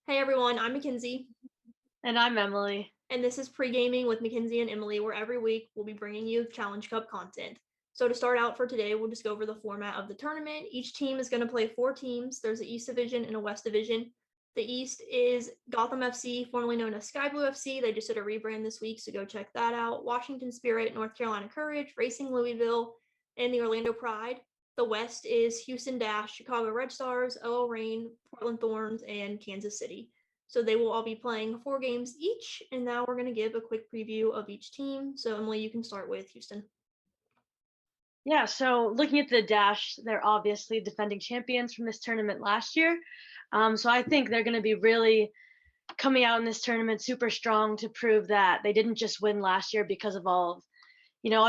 Hey everyone, I'm Mackenzie, And I'm Emily. and this is Pregaming with McKenzie and Emilee, where every week we'll be bringing you Challenge Cup content. So, to start out for today, we'll just go over the format of the tournament. Each team is going to play four teams. There's a East Division and a West Division. The East is Gotham FC, formerly known as Sky Blue FC. They just did a rebrand this week, so go check that out. Washington Spirit, North Carolina Courage, Racing Louisville, and the Orlando Pride. The West is Houston Dash, Chicago Red Stars, OL Reign, Portland Thorns, and Kansas City. So they will all be playing four games each. And now we're going to give a quick preview of each team. So, Emily, you can start with Houston. Yeah, so looking at the Dash, they're obviously defending champions from this tournament last year. So I think they're going to be really coming out in this tournament super strong to prove that they didn't just win last year because of all of,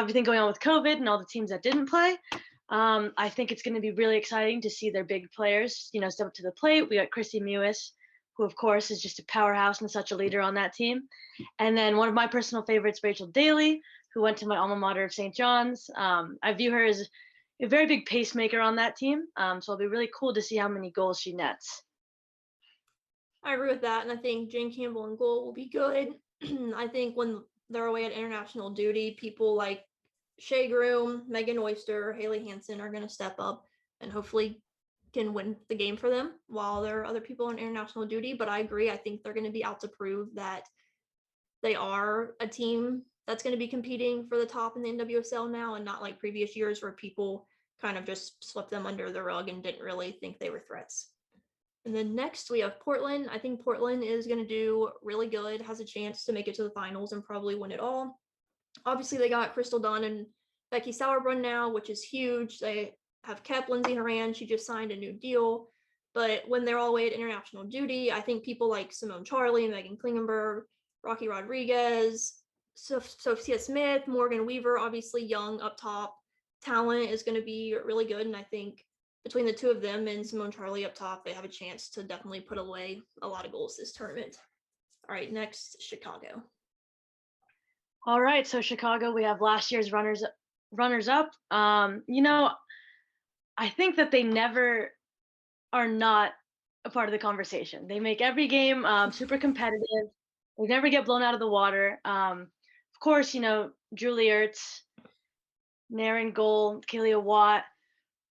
everything going on with COVID and all the teams that didn't play. I think it's going to be really exciting to see their big players, step up to the plate. We got Chrissy Mewis, who of course is just a powerhouse and such a leader on that team. And then one of my personal favorites, Rachel Daly, who went to my alma mater of St. John's. I view her as a very big pacemaker on that team. So it'll be really cool to see how many goals she nets. I agree with that. And I think Jane Campbell and goal will be good. I think when they're away at international duty, people like Shea Groom, Megan Oyster, Haley Hansen are going to step up and hopefully can win the game for them while there are other people on international duty. But I agree. I think they're going to be out to prove that they are a team that's going to be competing for the top in the NWSL now, and not like previous years where people kind of just swept them under the rug and didn't really think they were threats. And then next we have Portland. I think Portland is going to do really good, has a chance to make it to the finals and probably win it all. Obviously, they got Crystal Dunn and Becky Sauerbrunn now, which is huge. They have kept Lindsay Horan. She just signed a new deal. But when they're all away at international duty, I think people like Simone Charley, Megan Klingenberg, Rocky Rodriguez, Sophia Smith, Morgan Weaver, obviously young up top. Talent is going to be really good. And I think between the two of them and Simone Charley up top, they have a chance to definitely put away a lot of goals this tournament. All right, next, Chicago. All right, so Chicago, we have last year's runners up. I think that they never are not a part of the conversation. They make every game super competitive. They never get blown out of the water. Of course, Julie Ertz, Naren Goal, Kalia Watt.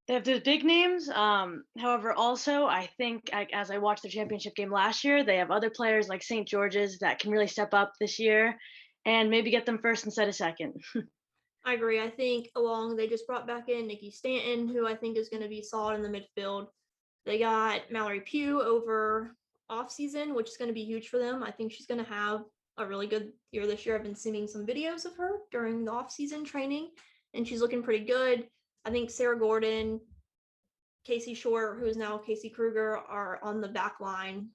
They have those big names. However, also, I think as I watched the championship game last year, they have other players like St. George's that can really step up this year and maybe get them first instead of second. I agree. I think along they just brought back in Nikki Stanton, who I think is going to be solid in the midfield. They got Mallory Pugh over off season, which is going to be huge for them. I think she's going to have a really good year this year. I've been seeing some videos of her during the off season training, and she's looking pretty good. I think Sarah Gordon, Casey Short, who is now Casey Kruger, are on the back line,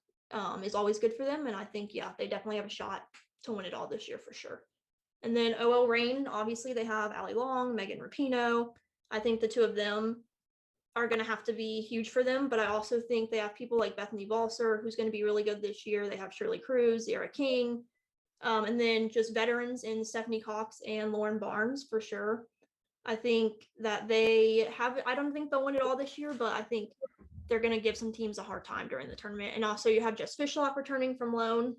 is always good for them. And I think, yeah, they definitely have a shot to win it all this year for sure. And then OL Reign, obviously they have Allie Long, Megan Rapinoe. I think the two of them are going to have to be huge for them, but I also think they have people like Bethany Balser, who's going to be really good this year. They have Shirley Cruz, Zara King, and then just veterans in Stephanie Cox and Lauren Barnes for sure. I think that they have, I don't think they'll win it all this year, but I think they're going to give some teams a hard time during the tournament. And also, you have Jess Fishlock returning from loan.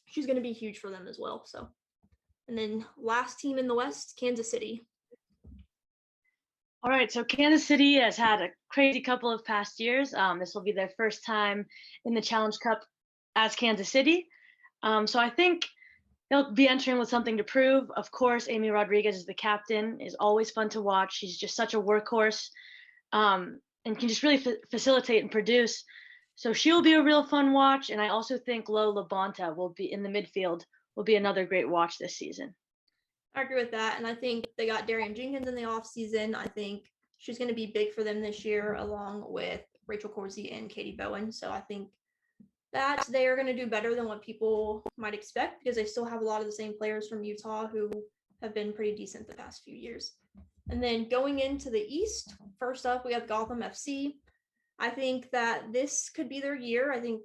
She's going to be huge for them as well. So, and then last team in the West, Kansas City. All right, so Kansas City has had a crazy couple of past years. This will be their first time in the Challenge Cup as Kansas City. So I think they'll be entering with something to prove. Of course, Amy Rodriguez is the captain, is always fun to watch. She's just such a workhorse and can just really facilitate and produce. So she'll be a real fun watch. And I also think Lo LaBonta will be in the midfield, will be another great watch this season. I agree with that. And I think they got Darian Jenkins in the offseason. I think she's going to be big for them this year, along with Rachel Corsi and Katie Bowen. So I think that they are going to do better than what people might expect because they still have a lot of the same players from Utah who have been pretty decent the past few years. And then going into the East, first up, we have Gotham FC. I think that this could be their year. I think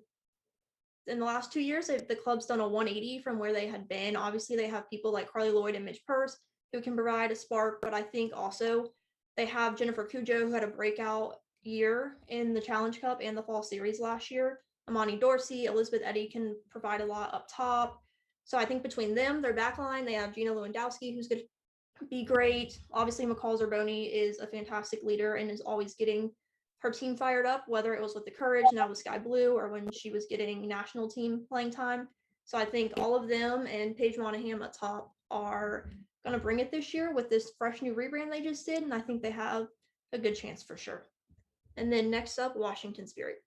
in the last 2 years, the club's done a 180 from where they had been. Obviously, they have people like Carly Lloyd and Midge Purse who can provide a spark, but I think also they have Jennifer Cujo, who had a breakout year in the Challenge Cup and the Fall Series last year. Amani Dorsey, Elizabeth Eddy can provide a lot up top. So I think between them, their back line, they have Gina Lewandowski, who's going to be great. Obviously, McCall Zerboni is a fantastic leader and is always getting her team fired up, whether it was with the Courage, now with Sky Blue, or when she was getting national team playing time. So I think all of them and Paige Monahan up top are going to bring it this year with this fresh new rebrand they just did. And I think they have a good chance for sure. And then next up, Washington Spirit.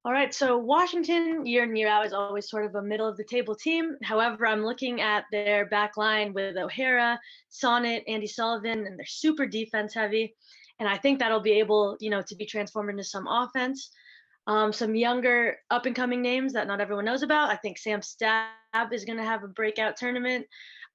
All right, so Washington, year in, year out, is always sort of a middle of the table team. However, I'm looking at their back line with O'Hara, Sonnet, Andy Sullivan, and they're super defense heavy. And I think that'll be able, to be transformed into some offense. Some younger up and coming names that not everyone knows about. I think Sam Stab is going to have a breakout tournament.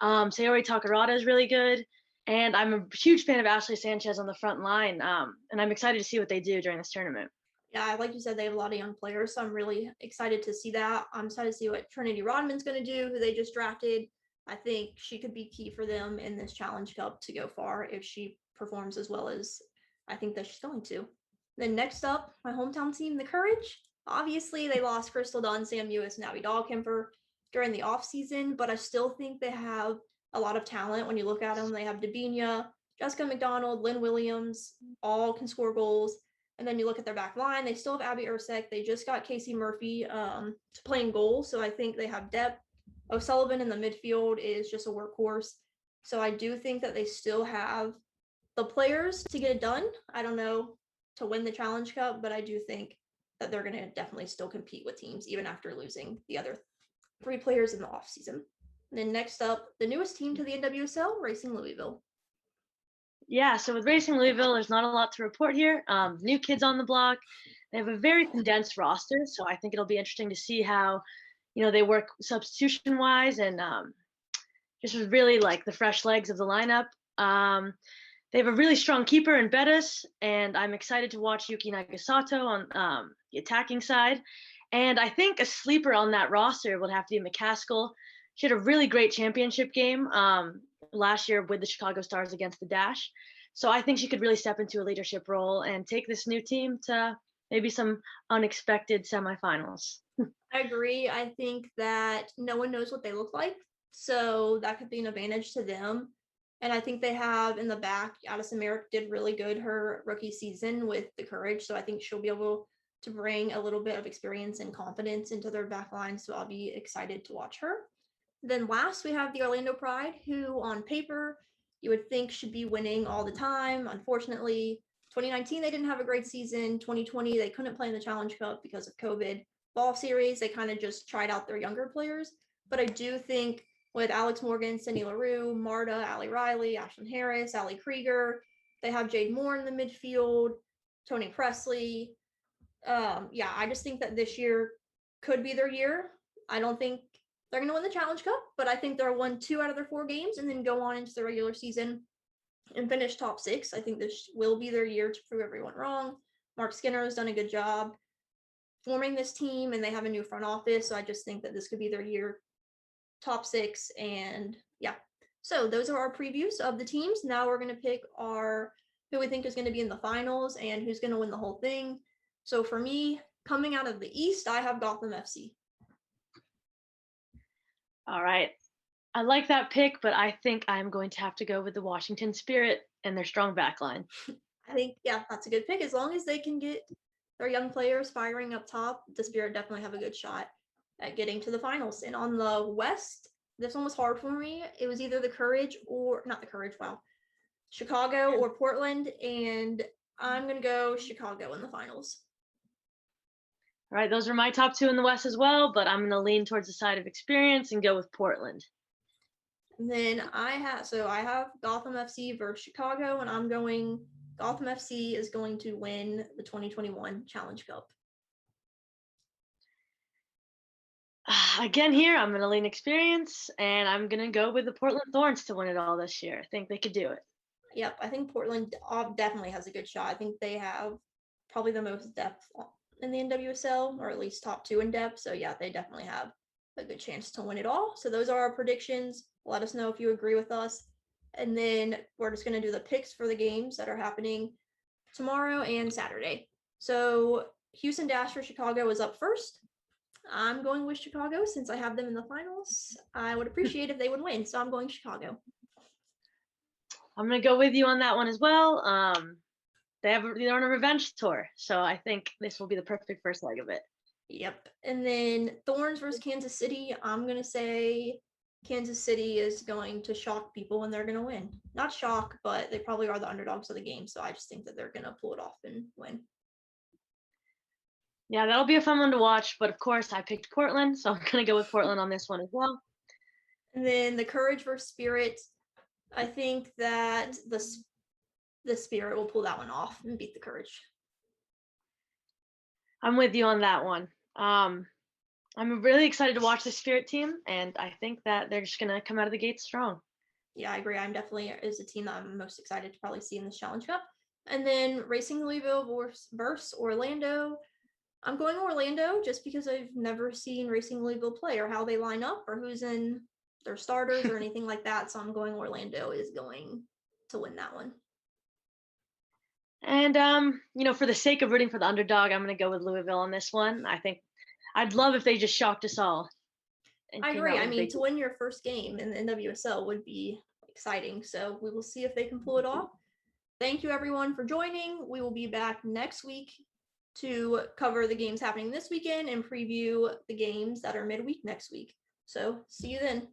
Sayori Takarada is really good. And I'm a huge fan of Ashley Sanchez on the front line. And I'm excited to see what they do during this tournament. Yeah, like you said, they have a lot of young players, so I'm really excited to see that. I'm excited to see what Trinity Rodman's going to do, who they just drafted. I think she could be key for them in this Challenge Cup to go far if she performs as well as I think that she's going to. Then next up, my hometown team, the Courage. Obviously, they lost Crystal Dunn, Sam Ewis, and Abby Dahlkemper during the offseason, but I still think they have a lot of talent. When you look at them, they have Dabinia, Jessica McDonald, Lynn Williams, all can score goals. And then you look at their back line, they still have Abby Ursek. They just got Casey Murphy to play in goal. So I think they have depth. O'Sullivan in the midfield is just a workhorse. So I do think that they still have the players to get it done. I don't know to win the Challenge Cup, but I do think that they're going to definitely still compete with teams even after losing the other 3 players in the offseason. And then next up, the newest team to the NWSL, Racing Louisville. Yeah, so with Racing Louisville, there's not a lot to report here. New kids on the block. They have a very condensed roster, so I think it'll be interesting to see how, they work substitution-wise and just really like the fresh legs of the lineup. They have a really strong keeper in Bettis, and I'm excited to watch Yuki Nagasato on the attacking side. And I think a sleeper on that roster would have to be McCaskill. She had a really great championship game last year with the Chicago Stars against the Dash. So I think she could really step into a leadership role and take this new team to maybe some unexpected semifinals. I agree. I think that no one knows what they look like. So that could be an advantage to them. And I think they have in the back, Addison Merrick did really good her rookie season with the Courage. So I think she'll be able to bring a little bit of experience and confidence into their back line. So I'll be excited to watch her. Then last, we have the Orlando Pride, who on paper you would think should be winning all the time. Unfortunately, 2019, they didn't have a great season. 2020, they couldn't play in the Challenge Cup because of COVID. Ball series, they kind of just tried out their younger players. But I do think with Alex Morgan, Cindy LaRue, Marta, Allie Riley, Ashlyn Harris, Allie Krieger, they have Jade Moore in the midfield, Tony Presley. I just think that this year could be their year. I don't think they're going to win the Challenge Cup, but I think they'll win 2 out of their 4 games and then go on into the regular season and finish top 6. I think this will be their year to prove everyone wrong. Mark Skinner has done a good job forming this team, and they have a new front office, so I just think that this could be their year, top 6, and yeah. So those are our previews of the teams. Now we're going to pick who we think is going to be in the finals and who's going to win the whole thing. So for me, coming out of the East, I have Gotham FC. All right. I like that pick, but I think I'm going to have to go with the Washington Spirit and their strong backline. I think, that's a good pick. As long as they can get their young players firing up top, the Spirit definitely have a good shot at getting to the finals. And on the West, this one was hard for me. It was either the Courage or not the Courage, Chicago or Portland. And I'm going to go Chicago in the finals. All right, those are my top 2 in the West as well, but I'm going to lean towards the side of experience and go with Portland. And then I have Gotham FC versus Chicago, and I'm going Gotham FC is going to win the 2021 Challenge Cup. Again, here, I'm going to lean experience, and I'm going to go with the Portland Thorns to win it all this year. I think they could do it. Yep, I think Portland definitely has a good shot. I think they have probably the most depth in the NWSL, or at least top 2 in depth. So yeah, they definitely have a good chance to win it all. So those are our predictions. Let us know if you agree with us. And then we're just going to do the picks for the games that are happening tomorrow and Saturday. So Houston Dash for Chicago is up first. I'm going with Chicago since I have them in the finals. I would appreciate if they would win, so I'm going Chicago. I'm gonna go with you on that one as well. They're on a revenge tour, so I think this will be the perfect first leg of it. Yep. And then Thorns versus Kansas City. I'm gonna say Kansas City is going to shock people and they're gonna win. Not shock, but they probably are the underdogs of the game. So I just think that they're gonna pull it off and win. Yeah, that'll be a fun one to watch. But of course, I picked Portland, so I'm gonna go with Portland on this one as well. And then the Courage versus Spirit. I think that the Spirit will pull that one off and beat the Courage. I'm with you on that one. I'm really excited to watch the Spirit team, and I think that they're just gonna come out of the gate strong. Yeah, I agree. I'm definitely is a team that I'm most excited to probably see in this Challenge Cup. And then Racing Louisville versus Orlando. I'm going Orlando just because I've never seen Racing Louisville play or how they line up or who's in their starters or anything like that. So I'm going Orlando is going to win that one. And for the sake of rooting for the underdog, I'm gonna go with Louisville on this one. I think I'd love if they just shocked us all. I agree. I mean, to win your first game in the NWSL would be exciting. So we will see if they can pull it off. Thank you everyone for joining. We will be back next week to cover the games happening this weekend and preview the games that are midweek next week. So see you then.